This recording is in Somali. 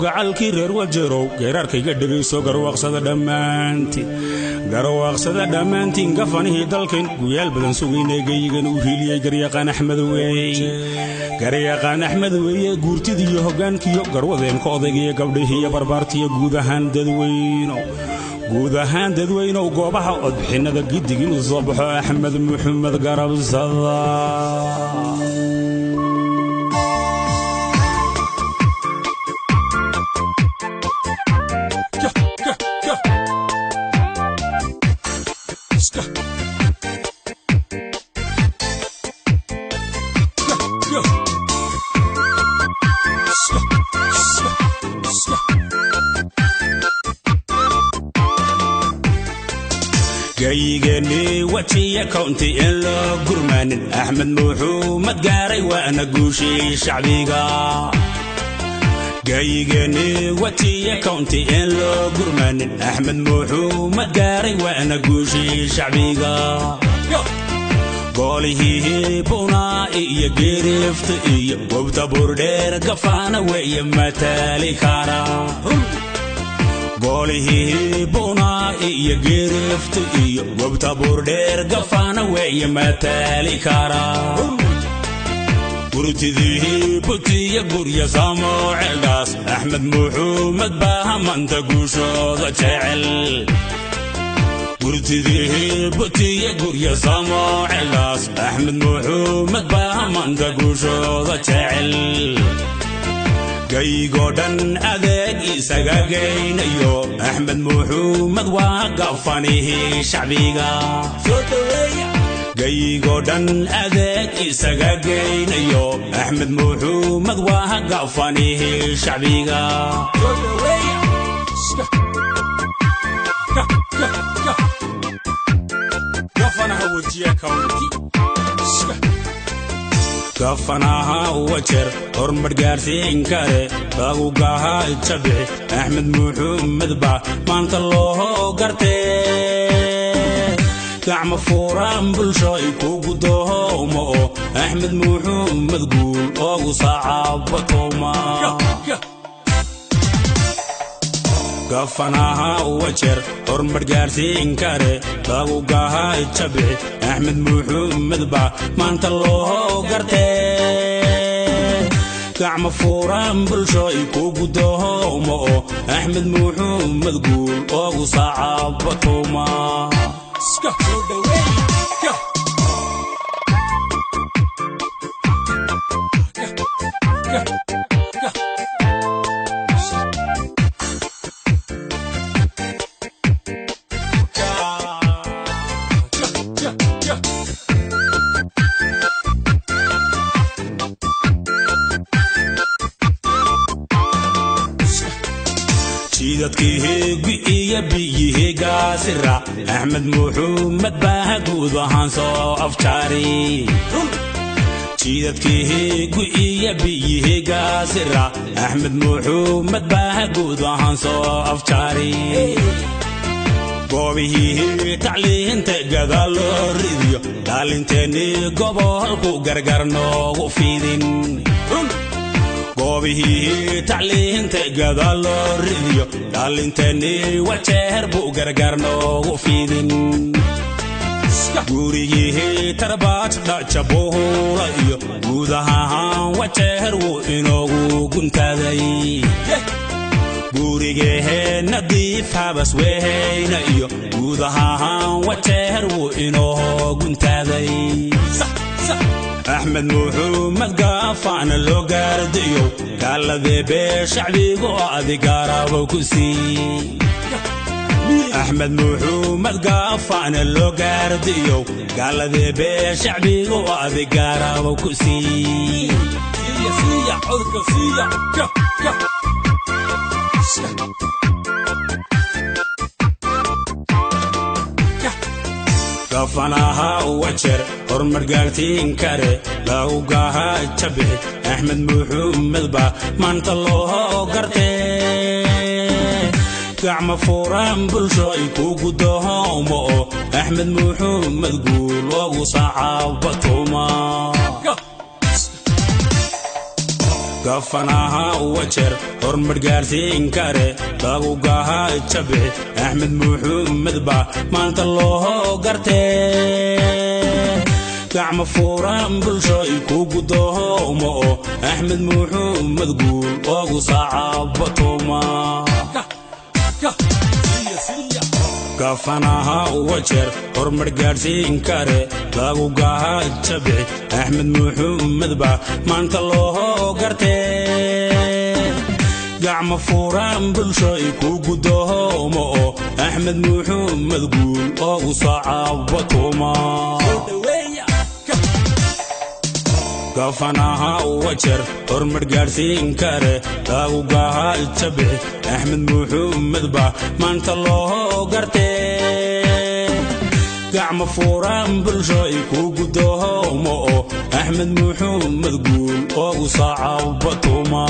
gacalkii reer wajeerow geerarkayga dhagayso garwaaqsada dhammaantiin gafanihii dalkan guyaal badan sugaynay geeyigan uu riiliyay garyaqaan axmed weeye guurtidiiyo hoggaankiyo garwadeenka odaygiyo gabdhihiiyo barbaartiyo guud ahaan dadweynow goobaha codbixinnada giddig inuu soo baxo axmed maxamed garabsada gaygani wajiya county in loo gurmaanin axmed maxamed gaaray waana guushii shacbiga gaygani wajiya county in loo gurmaanin axmed maxamed gaaray waana guushii shacbiga goolihii bunaa iyo geerifta iyo gobta burdheer gafaana weeye mataali kara goolihii bunaa iyo geerifta iyo gobta burdheer gafaana weeye mataali kara gurtidii butiya gurya samo ceeldaas axmed maxamed baa manta guushooda jecel gurtidii butiya gurya samo ceeldaas axmed maxamed baa manta guushooda jecel gaygoo dhan adeeg isaga geynayo axmed maxamed waa gafanihii shacbiga gaygoo dhan adeeg isaga geynayo axmed maxamed waa gafanihii shacbiga gafanaha wajeer hormar gaarsiin kare lagu gahaa jabixi axmed maxamed baa maanta loo gartee gacmo fuuraan bulsho ay kugu doomo oo axmed maxamed guul oogu saacabatoma gafanaha wajeer hormar gaarsiin kare lagu gahaa jabixi axmed maxamed baa maanta loo gartee gacmo fuuraan bulsho ay kugu doomo oo axmed maxamed guul oogu saacabatoma dadkii iyo biyihii gaasira axmed maxamed baa guud ahaan soo afjaari jidadkii iyo biyihii gaasira axmed maxamed baa guud ahaan soo afjaari goobihii tacliinta gadaal loo ridiyo dhaalinteennii gobolku gargar noogu fidin goobihii tacliinta gadaal loo ridiyo dhaalinteennii wajeer buu gargar noogu fidin gurigii tarbaad dhajabuhula iyo guud ahaan wajeer wuu inoogu guntaaday gurigee nadiif habas weheyna iyo guud ahaan wajeer wuu inoo guntaaday axmed maxamed gaafaana loo gaardayo kaaladee shacbigu adigaaraba ku sii axmed maxamed gaafaana loo gaardayo kaaladee shacbigu adigaaraba ku sii gafanaha wajeer hormar gaarsiin kare lagu gahaa jabixi axmed maxamed baa maanta loo gartee gacmo fuuraan bulsho ay kugu doomo oo axmed maxamed guul oogu saacabatoma gafanaha wajer hormar gaarsiin kare lagu gaha jabci Axmed Maxamed ba maanta loo gartee gacmo furan bulshoy ku gudoomo Axmed Maxamed guul ugu saacabatoma gafanaha wajer hormar gaarsiin kare lagu gaha jabci Axmed Maxamed ba maanta loo gartee gacmo furan bulshoy ku gudoomo Axmed Maxamed guul ugu saacabatoma gafanaha wajer hormar gaarsiin kare lagu gaha jabci Axmed Maxamed ba maanta loo gartee gacmo furan bulshoy ku gudoomo Axmed Maxamed guul ugu saacabatoma